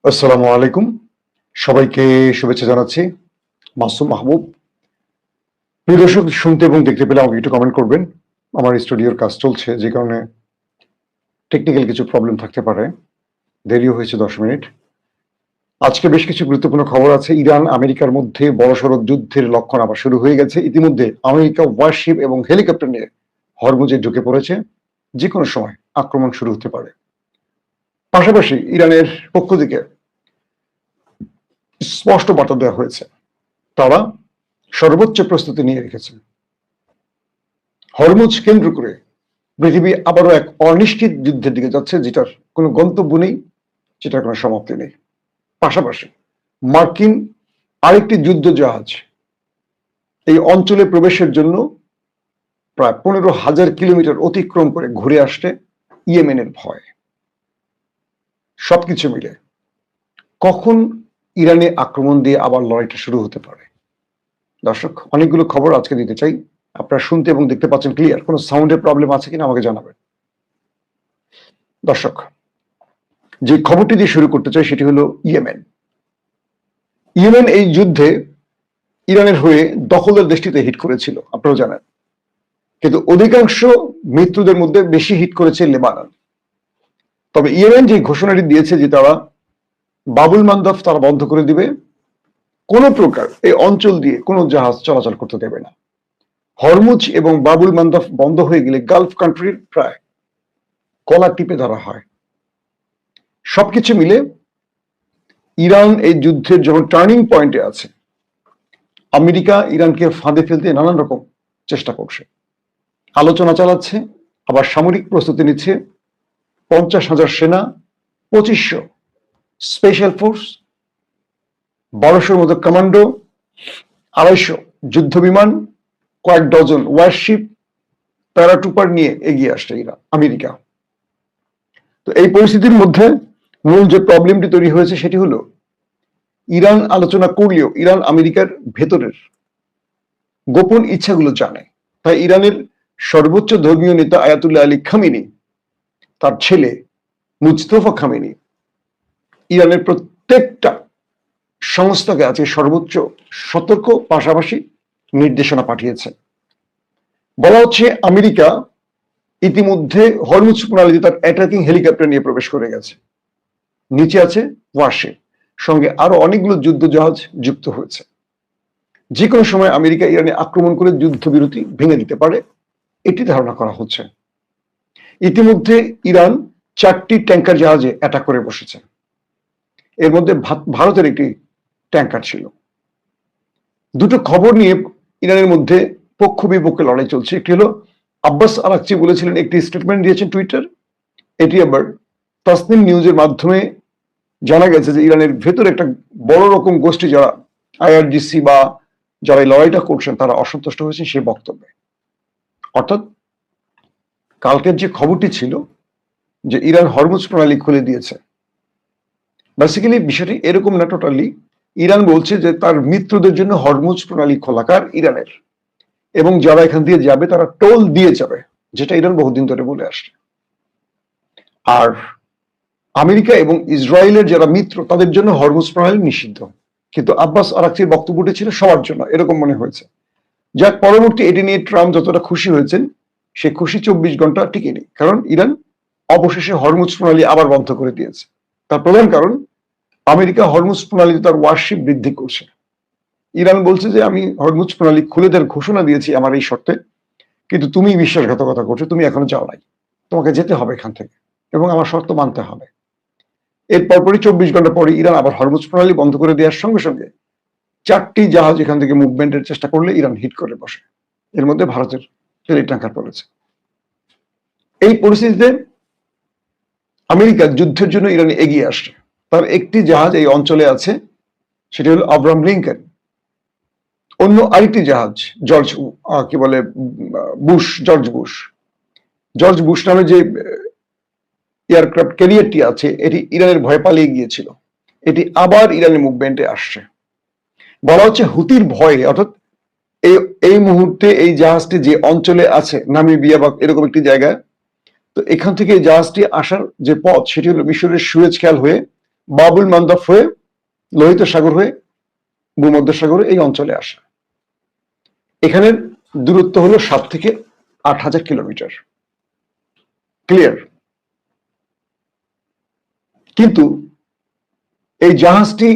আসসালামু আলাইকুম। সবাইকে শুভেচ্ছা জানাচ্ছি। মাসুম মাহবুব। প্রিয় দর্শক, শুনতে এবং দেখতে পেলে আমাকে একটু কমেন্ট করবেন। আমার স্টুডিওর কাজ চলছে, যে কারণে টেকনিক্যাল কিছু প্রবলেম থাকতে পারে। দেরিও হয়েছে 10 মিনিট। আজকে বেশ কিছু গুরুত্বপূর্ণ খবর আছে। ইরান আমেরিকার মধ্যে বড়সড় যুদ্ধের লক্ষণ আবার শুরু হয়ে গেছে। ইতিমধ্যে আমেরিকা ওয়ারশিপ এবং হেলিকপ্টার নিয়ে হরমুজে ঢুকে পড়েছে। যে কোনো সময় আক্রমণ শুরু হতে পারে। পাশাপাশি ইরানের পক্ষ থেকে স্পষ্ট বার্তা দেওয়া হয়েছে, তারা সর্বোচ্চ প্রস্তুতি নিয়ে রেখেছে। হরমুজ কেন্দ্র করে পৃথিবী আবারও এক অনিশ্চিত যুদ্ধের দিকে যাচ্ছে, যেটার কোনো গন্তব্য নেই, যেটার কোনো সমাপ্তি নেই। পাশাপাশি মার্কিন আরেকটি যুদ্ধ জাহাজ এই অঞ্চলে প্রবেশের জন্য প্রায় 15,000 কিলোমিটার অতিক্রম করে ঘুরে আসছে ইয়েমেনের ভয়। সবকিছু মিলে কখন ইরানে আক্রমণ দিয়ে আবার লড়াইটা শুরু হতে পারে? দর্শক, অনেকগুলো খবর আজকে দিতে চাই। আপনারা শুনতে এবং দেখতে পাচ্ছেন ক্লিয়ার? কোনো সাউন্ডের প্রবলেম আছে কিনা আমাকে জানাবেন। দর্শক, যে খবরটি দিয়ে শুরু করতে চাই সেটি হলো ইয়েমেন। ইয়েমেন এই যুদ্ধে ইরানের হয়ে দখলদার দেশটিতে হিট করেছিল, আপনারা জানেন। কিন্তু অধিকাংশ মৃত্যুদের মধ্যে বেশি হিট করেছে লেবানন। তবে ইয়েমেন যে ঘোষণাটি দিয়েছে যে তারা বাবুল মান্দাব তারা বন্ধ করে দিবে, কোন প্রকার এই অঞ্চল দিয়ে কোনো জাহাজ চলাচল করতে দেবে না। হরমুজ এবং বাবুল মান্দাব বন্ধ হয়ে গেলে গালফ কান্ট্রির প্রায় কলা টিপে ধরা হয়। সবকিছু মিলে ইরান এই যুদ্ধের যখন টার্নিং পয়েন্টে আছে, আমেরিকা ইরানকে ফাঁদে ফেলতে নানান রকম চেষ্টা করছে, আলোচনা চালাচ্ছে, আবার সামরিক প্রস্তুতি নিচ্ছে। 50,000 সেনা, 2500 স্পেশাল ফোর্স, 1200 মতো কমান্ডো, 250 যুদ্ধ বিমান, কয়েক ডজন ওয়ারশিপ, প্যারাটুপার নিয়ে এগিয়ে আসছে আমেরিকা। তো এই পরিস্থিতির মধ্যে মূল যে প্রবলেমটি তৈরি হয়েছে সেটি হলো, ইরান আলোচনা করলেও ইরান আমেরিকার ভেতরের গোপন ইচ্ছাগুলো জানে। তাই ইরানের সর্বোচ্চ ধর্মীয় নেতা আয়াতুল্লাহ আলী খামেনি, তার ছেলে মুজতফা খামেনি, ইরানের প্রত্যেকটা সংস্থাকে আজকে সর্বোচ্চ সতর্ক পাশাপাশি নির্দেশনা পাঠিয়েছে। বলা হচ্ছে আমেরিকা ইতিমধ্যে হরমুজ প্রণালীতে তার অ্যাটাকিং হেলিকপ্টার নিয়ে প্রবেশ করে গেছে। নিচে আছে ওয়ারশিপ, সঙ্গে আরো অনেকগুলো যুদ্ধ জাহাজ যুক্ত হয়েছে। যে কোনো সময় আমেরিকা ইরানে আক্রমণ করে যুদ্ধবিরতি ভেঙে দিতে পারে, এটি ধারণা করা হচ্ছে। ইতিমধ্যে ইরান 4টি ট্যাঙ্কার জাহাজে অ্যাটাক করে বসেছে। এর মধ্যে ভারতের একটি ট্যাঙ্কার ছিল। দুটো খবর নিয়ে ইরানের মধ্যে পক্ষ বিপক্ষে লড়াই চলছে। একটি হলো আব্বাস আরাকচি বলেছিলেন, একটি স্টেটমেন্ট দিয়েছেন টুইটার। এটি আবার তাসনিম নিউজের মাধ্যমে জানা গেছে যে ইরানের ভেতরে একটা বড় রকম গোষ্ঠী, যারা আইআরজিসি বা যারা এই লড়াইটা করছেন, তারা অসন্তুষ্ট হয়েছে সেই বক্তব্যে। অর্থাৎ কালকের যে খবরটি ছিল যে ইরান হরমুজ প্রণালী খুলে দিয়েছে, বেসিক্যালি বিষয়টি এরকম না টোটালি। ইরান বলছে যে তার মিত্রদের জন্য হরমুজ প্রণালী খোলাকার ইরানের, এবং যারা এখান দিয়ে যাবে তারা টোল দিয়ে যাবে, যেটা ইরান বহুদিন ধরে বলে আসছে। আর আমেরিকা এবং ইসরায়েলের যারা মিত্র, তাদের জন্য হরমুজ প্রণালী নিষিদ্ধ। কিন্তু আব্বাস আরাকচির বক্তব্যটি ছিল সবার জন্য, এরকম মনে হয়েছে। যার পরবর্তী এটি নিয়ে ট্রাম্প যতটা খুশি হয়েছেন, সে খুশি 24 ঘন্টা টিকেনি, কারণ ইরান অবশেষে হরমুজ প্রণালী আবার বন্ধ করে দিয়েছে। তার প্রধান কারণ, আমেরিকা হরমুজ প্রণালীতে তার ওয়ারশিপ বৃদ্ধি করছে। ইরান বলছে যে আমি হরমুজ প্রণালী খুলে দেওয়ার ঘোষণা দিয়েছি আমার এই শর্তে, কিন্তু তুমি বিশ্বাসঘাতকতা করছো, তুমি এখনো যাও নাই, তোমাকে যেতে হবে এখান থেকে এবং আমার শর্ত মানতে হবে। এর পরপরই 24 ঘন্টা পরে ইরান আবার হরমুজ প্রণালী বন্ধ করে দেওয়ার সঙ্গে সঙ্গে 4টি জাহাজ এখান থেকে মুভমেন্টের চেষ্টা করলে ইরান হিট করে বসে। এর মধ্যে ভারতের হেলি ট্যাঙ্কার পড়েছে। এই পরিস্থিতিতে আমেরিকা যুদ্ধের জন্য ইরানে এগিয়ে আসছে। তার একটি জাহাজ এই অঞ্চলে আছে, সেটি হলো আব্রাহাম লিঙ্কন। অন্য আরেকটি জাহাজ জর্জ জর্জ বুশ নামে যে এয়ারক্রাফট ক্যারিয়ারটি আছে, এটি ইরানের ভয়ে পালিয়ে গিয়েছিল। এটি আবার ইরানের মুভমেন্টে আসছে। বলা হচ্ছে হুতির ভয়ে, অর্থাৎ এই মুহূর্তে এই জাহাজটি যে অঞ্চলে আছে, নামিবিয়া বা এরকম একটি জায়গায়, তো এখান থেকে এই জাহাজটি আসার যে পথ সেটি হলো মিশরের সুয়েজ খাল হয়ে বাবুল মান্দাব হয়ে লোহিত সাগর হয়ে ভূমধ্যসাগরে এই অঞ্চলে আসে। এখানের দূরত্ব হলো 7 থেকে 8,000 কিলোমিটার। ক্লিয়ার? কিন্তু এই জাহাজটি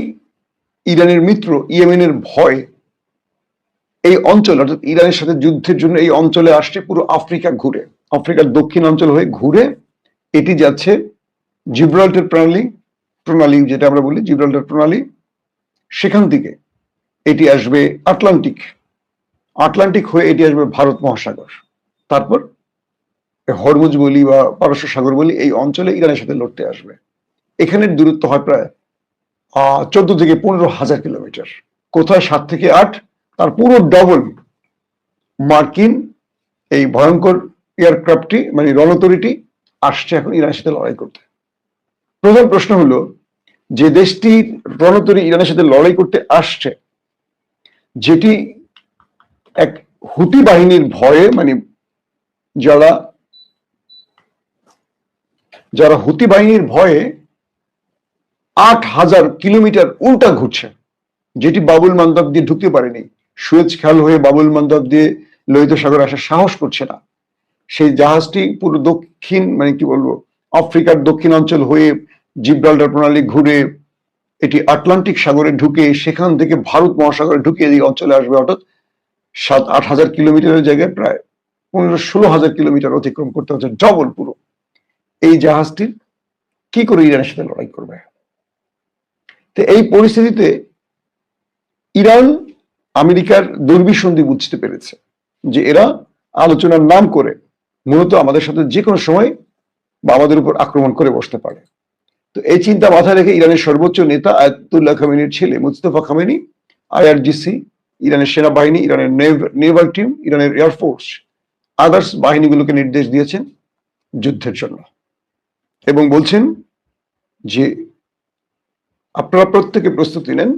ইরানের মিত্র ইয়েমেনের ভয় এই অঞ্চল অর্থাৎ ইরানের সাথে যুদ্ধের জন্য এই অঞ্চলে আসছে পুরো আফ্রিকা ঘুরে, আফ্রিকার দক্ষিণ অঞ্চল হয়ে ঘুরে এটি যাচ্ছে জিব্রাল্টার প্রণালী যেটা আমরা বলি জিব্রাল্টার প্রণালী, সেখান থেকে এটি আসবে আটলান্টিক হয়ে এটি আসবে ভারত মহাসাগর, তারপর হরমুজ বলি বা পারস্য সাগর বলি এই অঞ্চলে ইরানের সাথে লড়তে আসবে। এখানের দূরত্ব হয় প্রায় 14 থেকে 15,000 কিলোমিটার। কোথায় 7 থেকে 8, তার পুরো ডবল মার্কিন এই ভয়ঙ্কর এয়ারক্রাফটটি মানে রণতরীটি আসছে এখন ইরানের সাথে লড়াই করতে। প্রধান প্রশ্ন হলো যে দেশটির রণতরী ইরানের সাথে লড়াই করতে আসছে, যেটি এক হুতি বাহিনীর ভয়ে মানে যারা হুতি বাহিনীর ভয়ে 8,000 কিলোমিটার উল্টা ঘুরছে, যেটি বাবুল মান্দাব দিয়ে ঢুকতে পারেনি, সুয়েজ খাল হয়ে বাবুল মান্দাব দিয়ে লোহিত সাগর আসার সাহস করছে না। সেই জাহাজটি পুরো দক্ষিণ মানে কি বলবো আফ্রিকার দক্ষিণ অঞ্চল হয়ে জিব্রাল্টার প্রণালী ঘুরে এটি আটলান্টিক সাগরে ঢুকে সেখান থেকে ভারত মহাসাগরে ঢুকে এই অঞ্চলে আসবে, অর্থাৎ 7-8,000 কিলোমিটারের জায়গায় প্রায় 15-16,000 কিলোমিটার অতিক্রম করতে হচ্ছে, ডবল পুরো। এই জাহাজটি কি করে ইরানের সাথে লড়াই করবে? তো এই পরিস্থিতিতে ইরান আমেরিকার দুর্বিসন্ধি বুঝতে পেরেছে যে এরা আলোচনার নাম করে মূলত আমাদের সাথে যে কোনো সময় বা আমাদের উপর আক্রমণ করে বসতে পারে। তো এই চিন্তা মাথায় রেখে ইরানের সর্বোচ্চ নেতা আয়াতুল্লাহ খামেনির ছেলে মুস্তফা খামেনি আইআরজিসি, ইরানের সেনাবাহিনী, ইরানের নেভাল টিম, ইরানের এয়ারফোর্স, আদার্স বাহিনীগুলোকে নির্দেশ দিয়েছেন যুদ্ধের জন্য এবং বলছেন যে আপনারা প্রত্যেকে প্রস্তুতি নেন,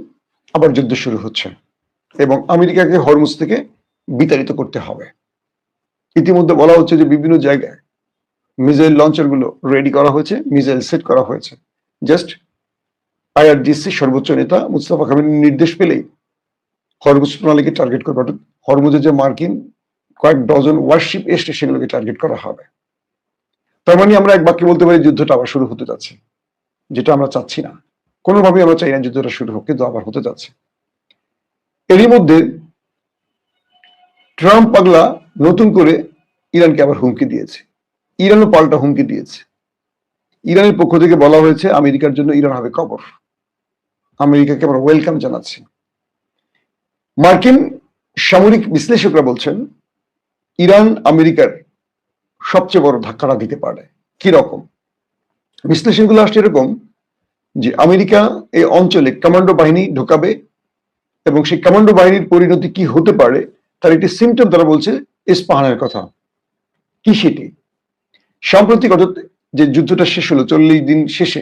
আবার যুদ্ধ শুরু হচ্ছে এবং আমেরিকাকে হরমুজ থেকে বিতাড়িত করতে হবে। ইতিমধ্যে বলা হচ্ছে যে বিভিন্ন জায়গায় মিসাইল লঞ্চার গুলো রেডি করা হয়েছে, মিসাইল সেট করা হয়েছে। জাস্ট আইআরজিসি সর্বোচ্চ নেতা মুস্তফা খামেনির নির্দেশ পেলেই হরমুজ প্রণালীকে টার্গেট করবে, অর্থাৎ হরমুজে যে মার্কিন কয়েক ডজন ওয়ারশিপ এসছে সেগুলোকে টার্গেট করা হবে। তার মানে আমরা এক বাক্যে বলতে পারি যুদ্ধটা আবার শুরু হতে যাচ্ছে, যেটা আমরা চাচ্ছি না, কোনোভাবেই আমরা চাই না যুদ্ধটা শুরু হোক, কিন্তু আবার হতে যাচ্ছে। এরই মধ্যে ট্রাম্প পাগলা নতুন করে ইরানকে আবার হুমকি দিয়েছে, ইরানও পাল্টা হুমকি দিয়েছে। ইরানের পক্ষ থেকে বলা হয়েছে আমেরিকার জন্য ইরান হবে কবর, আমেরিকাকে আমরা ওয়েলকাম জানাচ্ছি। মার্কিন সামরিক বিশ্লেষকরা বলছেন ইরান আমেরিকার সবচেয়ে বড় ধাক্কাটা দিতে পারে। কি রকম? বিশ্লেষণগুলো আসছে এরকম যে আমেরিকা এই অঞ্চলে কমান্ডো বাহিনী ঢোকাবে এবং সেই কমান্ডো বাহিনীর পরিণতি কি হতে পারে তার একটি সিমটম তারা বলছে ইস্পাহানের কথা। কি সেটি? সাম্প্রতিক অর্থাৎ যে যুদ্ধটা শেষ হলো 40 দিন শেষে,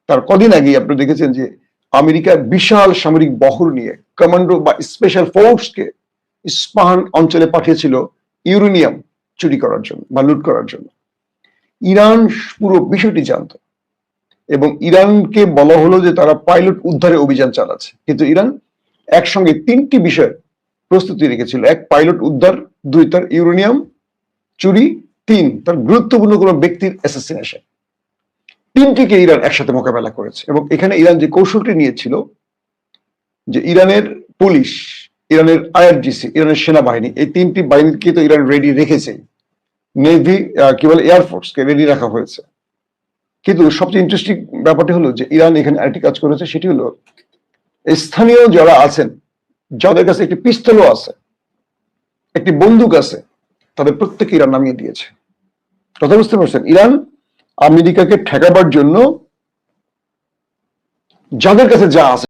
তার কদিন আগেই আপনারা দেখেছেন যে আমেরিকা বিশাল সামরিক বহর নিয়ে কমান্ডো বা স্পেশাল ফোর্সকে ইস্পাহান অঞ্চলে পাঠিয়েছিল ইউরেনিয়াম চুরি করার জন্য বা লুট করার জন্য। ইরান পুরো বিষয়টি জানত এবং ইরানকে বলা হলো যে তারা পাইলট উদ্ধারে অভিযান চালাচ্ছে, কিন্তু ইরান একসঙ্গে 3টি বিষয় প্রস্তুতি রেখেছিল: 1 পাইলট উদ্ধার, 2 তার ইউরেনিয়াম চুরি, 3 তার গুরুত্বপূর্ণ কোনো ব্যক্তির অ্যাসাসিনেশন। 3টিকে ইরান একসাথে মোকাবেলা করেছে এবং এখানে ইরান যে কৌশলটি নিয়েছিল যে ইরানের পুলিশ, ইরানের আইআরজিসি, ইরানের সেনাবাহিনী, এই 3টি বাহিনীকে তো ইরান রেডি রেখেছে, নেভি কি বলে এয়ারফোর্সকে রেডি রাখা হয়েছে। কিন্তু সবচেয়ে ইন্টারেস্টিং ব্যাপারটি হলো যে ইরান এখানে আরেকটি কাজ করেছে, সেটি হলো স্থানীয় যারা আছেন যাদের কাছে একটি পিস্তলও আছে, একটি বন্দুক আছে, তাদের প্রত্যেকে ইরান নামিয়ে দিয়েছে। কথা বুঝতে পারছেন? ইরান আমেরিকাকে ঠেকাবার জন্য যাদের কাছে যা আছে